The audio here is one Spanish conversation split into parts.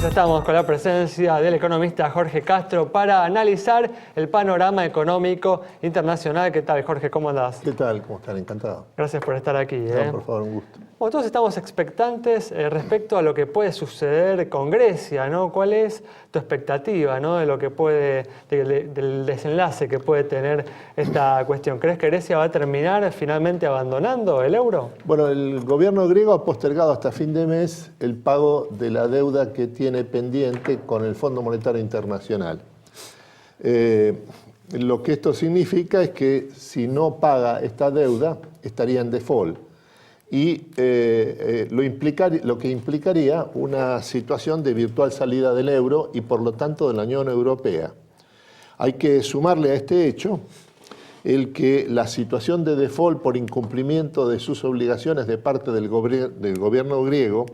Ya estamos con la presencia del economista Jorge Castro para analizar el panorama económico internacional. ¿Qué tal, Jorge? ¿Cómo andás? ¿Qué tal? ¿Cómo están? Encantado. Gracias por estar aquí. No, por favor, un gusto. Bueno, todos estamos expectantes respecto a lo que puede suceder con Grecia, ¿no? ¿Cuál es tu expectativa, ¿no? De lo que puede, del desenlace que puede tener esta cuestión? ¿Crees que Grecia va a terminar finalmente abandonando el euro? Bueno, el gobierno griego ha postergado hasta fin de mes el pago de la deuda que tiene pendiente con el Fondo Monetario Internacional. Lo que esto significa es que si no paga esta deuda, estaría en default. Y lo que implicaría una situación de virtual salida del euro y por lo tanto de la Unión Europea. Hay que sumarle a este hecho el que la situación de default por incumplimiento de sus obligaciones de parte del gobierno griego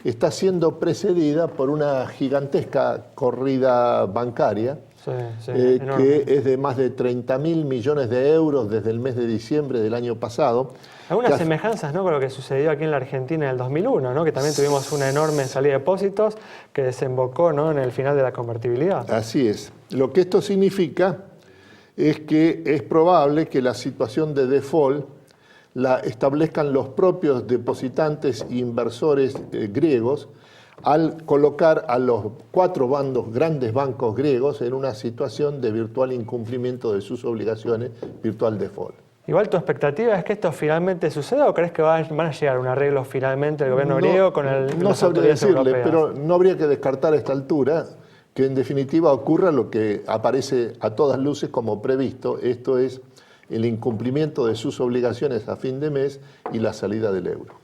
está siendo precedida por una gigantesca corrida bancaria que es de más de 30.000 millones de euros desde el mes de diciembre del año pasado. Algunas semejanzas, ¿no?, con lo que sucedió aquí en la Argentina en el 2001, ¿no?, que también tuvimos una enorme salida de depósitos que desembocó, ¿no?, en el final de la convertibilidad. Así es. Lo que esto significa es que es probable que la situación de default la establezcan los propios depositantes e inversores griegos al colocar a los cuatro grandes bancos griegos en una situación de virtual incumplimiento de sus obligaciones, virtual default. Igual, ¿tu expectativa es que esto finalmente suceda o crees que van a llegar a un arreglo finalmente del gobierno griego con las autoridades europeas? Pero no habría que descartar a esta altura que en definitiva ocurra lo que aparece a todas luces como previsto, esto es el incumplimiento de sus obligaciones a fin de mes y la salida del euro.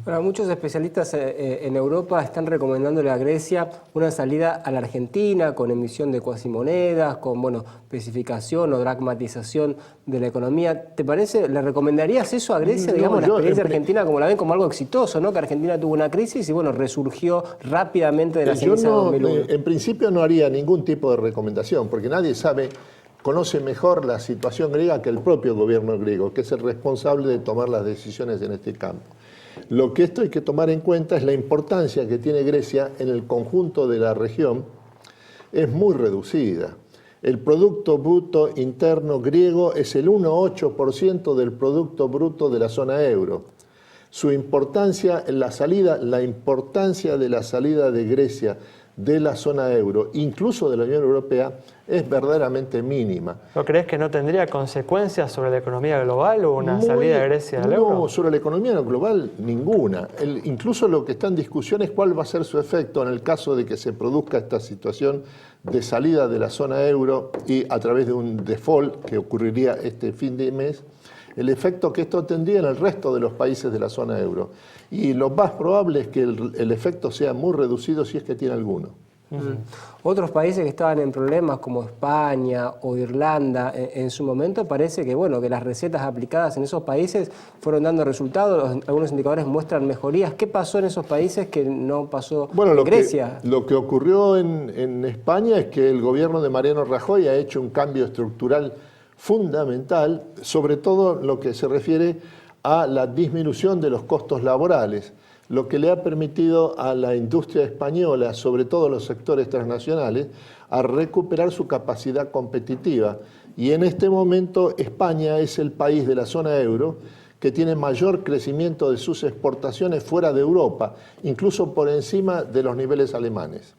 Bueno, muchos especialistas en Europa están recomendándole a Grecia una salida a la Argentina con emisión de cuasimonedas, con especificación o dracmatización de la economía. ¿Te parece? ¿Le recomendarías eso a Grecia? Digamos, la experiencia argentina como la ven como algo exitoso, ¿no? Que Argentina tuvo una crisis y resurgió rápidamente de la ceniza de 2001. En principio no haría ningún tipo de recomendación, porque nadie conoce mejor la situación griega que el propio gobierno griego, que es el responsable de tomar las decisiones en este campo. Lo que esto hay que tomar en cuenta es la importancia que tiene Grecia en el conjunto de la región, es muy reducida. El Producto Bruto Interno griego es el 1,8% del Producto Bruto de la zona euro. Su importancia en la importancia de la salida de Grecia de la zona euro, incluso de la Unión Europea, es verdaderamente mínima. ¿No crees que no tendría consecuencias sobre la economía global o una salida de Grecia del euro? No, sobre la economía global ninguna. Incluso lo que está en discusión es cuál va a ser su efecto en el caso de que se produzca esta situación de salida de la zona euro y a través de un default que ocurriría este fin de mes, el efecto que esto tendría en el resto de los países de la zona euro. Y lo más probable es que el efecto sea muy reducido si es que tiene alguno. Otros países que estaban en problemas como España o Irlanda en su momento, parece que las recetas aplicadas en esos países fueron dando resultados, algunos indicadores muestran mejorías. ¿Qué pasó en esos países que no pasó en Grecia? Lo que ocurrió en España es que el gobierno de Mariano Rajoy ha hecho un cambio estructural fundamental, sobre todo lo que se refiere a la disminución de los costos laborales, lo que le ha permitido a la industria española, sobre todo los sectores transnacionales, a recuperar su capacidad competitiva. Y en este momento España es el país de la zona euro que tiene mayor crecimiento de sus exportaciones fuera de Europa, incluso por encima de los niveles alemanes.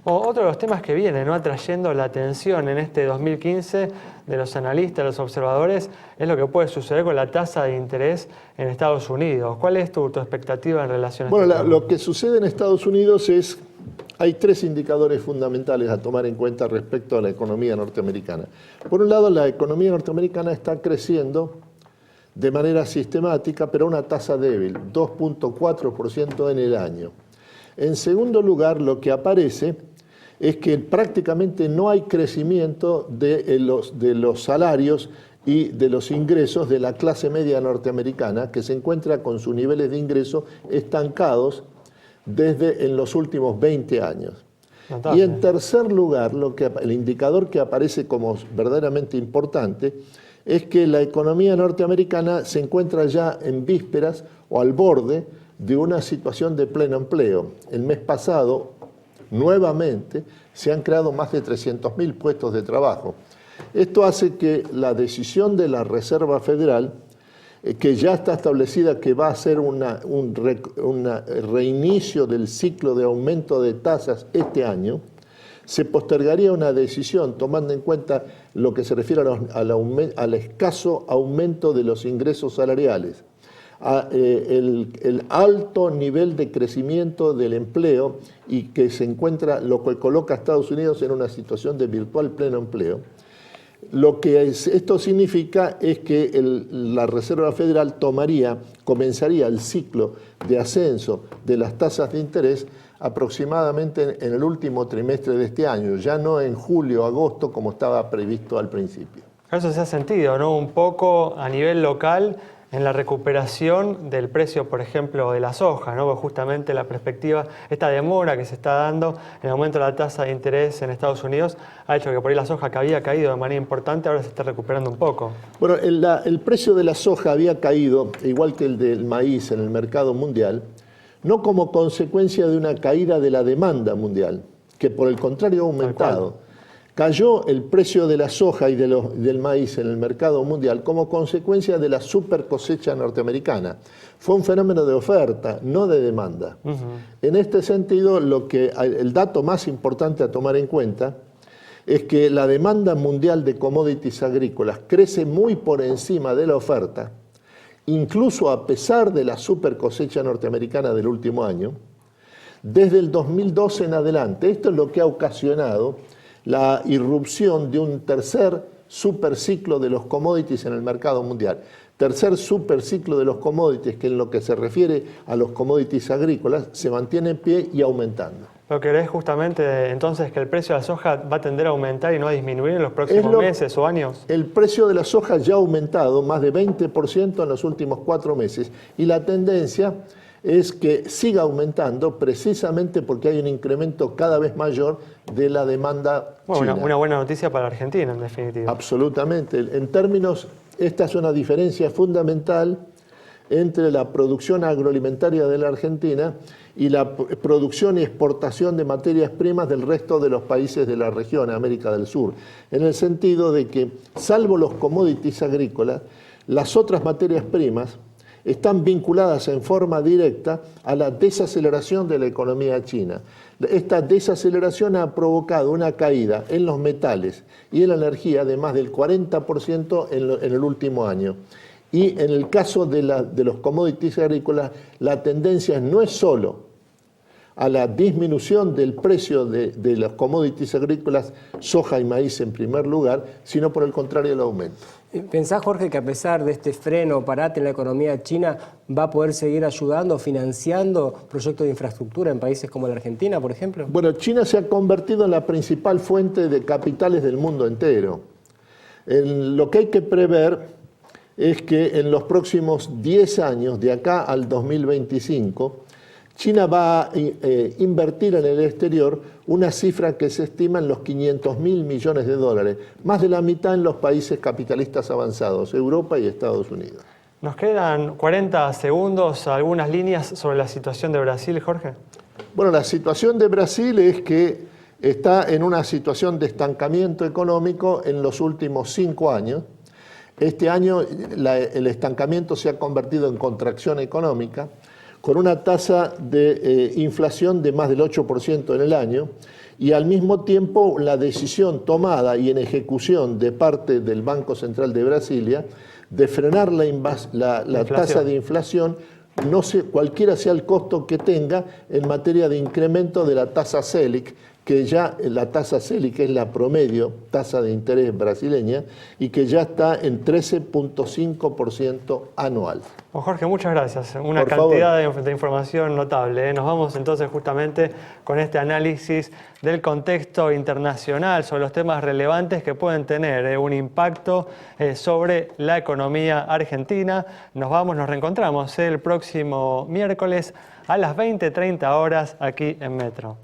Otro de los temas que viene, ¿no?, atrayendo la atención en este 2015 de los analistas, de los observadores, es lo que puede suceder con la tasa de interés en Estados Unidos. ¿Cuál es tu expectativa en relación a esto? Bueno, lo que sucede en Estados Unidos hay tres indicadores fundamentales a tomar en cuenta respecto a la economía norteamericana. Por un lado, la economía norteamericana está creciendo de manera sistemática, pero a una tasa débil, 2,4% en el año. En segundo lugar, lo que aparece es que prácticamente no hay crecimiento de los salarios y de los ingresos de la clase media norteamericana, que se encuentra con sus niveles de ingreso estancados desde en los últimos 20 años. Notable. Y en tercer lugar, el indicador que aparece como verdaderamente importante es que la economía norteamericana se encuentra ya en vísperas o al borde de una situación de pleno empleo. El mes pasado, nuevamente, se han creado más de 300.000 puestos de trabajo. Esto hace que la decisión de la Reserva Federal, que ya está establecida que va a ser un reinicio del ciclo de aumento de tasas este año, se postergaría una decisión tomando en cuenta lo que se refiere al escaso aumento de los ingresos salariales, el alto nivel de crecimiento del empleo y que se encuentra, lo que coloca a Estados Unidos en una situación de virtual pleno empleo. Lo que esto significa es que la Reserva Federal comenzaría el ciclo de ascenso de las tasas de interés aproximadamente en el último trimestre de este año, ya no en julio o agosto como estaba previsto al principio. Eso se ha sentido, ¿no? Un poco a nivel local en la recuperación del precio, por ejemplo, de la soja, ¿no? Porque justamente la perspectiva, esta demora que se está dando en el aumento de la tasa de interés en Estados Unidos, ha hecho que por ahí la soja que había caído de manera importante ahora se esté recuperando un poco. Bueno, el precio de la soja había caído, igual que el del maíz en el mercado mundial, no como consecuencia de una caída de la demanda mundial, que por el contrario ha aumentado. Cayó el precio de la soja y del maíz en el mercado mundial como consecuencia de la super cosecha norteamericana. Fue un fenómeno de oferta, no de demanda. En este sentido, el dato más importante a tomar en cuenta es que la demanda mundial de commodities agrícolas crece muy por encima de la oferta, incluso a pesar de la super cosecha norteamericana del último año, desde el 2012 en adelante. Esto es lo que ha ocasionado la irrupción de un tercer superciclo de los commodities en el mercado mundial. Tercer superciclo de los commodities que en lo que se refiere a los commodities agrícolas se mantiene en pie y aumentando. Lo que crees justamente entonces que el precio de la soja va a tender a aumentar y no a disminuir en los próximos meses o años. El precio de la soja ya ha aumentado más de 20% en los últimos 4 meses y la tendencia es que siga aumentando precisamente porque hay un incremento cada vez mayor de la demanda china. Una buena noticia para Argentina, en definitiva. Absolutamente. En términos, esta es una diferencia fundamental entre la producción agroalimentaria de la Argentina y la producción y exportación de materias primas del resto de los países de la región, América del Sur, en el sentido de que, salvo los commodities agrícolas, las otras materias primas están vinculadas en forma directa a la desaceleración de la economía china. Esta desaceleración ha provocado una caída en los metales y en la energía de más del 40% en el último año. Y en el caso de los commodities agrícolas, la tendencia no es solo a la disminución del precio de los commodities agrícolas, soja y maíz en primer lugar, sino por el contrario el aumento. ¿Pensás, Jorge, que a pesar de este freno o parate en la economía china, va a poder seguir ayudando, financiando proyectos de infraestructura en países como la Argentina, por ejemplo? Bueno, China se ha convertido en la principal fuente de capitales del mundo entero. Lo que hay que prever es que en los próximos 10 años, de acá al 2025, China va a invertir en el exterior una cifra que se estima en los 500.000 millones de dólares, más de la mitad en los países capitalistas avanzados, Europa y Estados Unidos. Nos quedan 40 segundos, algunas líneas sobre la situación de Brasil, Jorge. Bueno, la situación de Brasil es que está en una situación de estancamiento económico en los últimos 5 años. Este año el estancamiento se ha convertido en contracción económica, con una tasa de inflación de más del 8% en el año, y al mismo tiempo la decisión tomada y en ejecución de parte del Banco Central de Brasilia de frenar la tasa de inflación, cualquiera sea el costo que tenga en materia de incremento de la tasa Selic, que ya la tasa Selic es la promedio tasa de interés brasileña y que ya está en 13.5% anual. Bueno, Jorge, muchas gracias. Una cantidad de información notable, ¿eh? Nos vamos entonces justamente con este análisis del contexto internacional sobre los temas relevantes que pueden tener un impacto sobre la economía argentina. Nos reencontramos el próximo miércoles a las 20:30 horas aquí en Metro.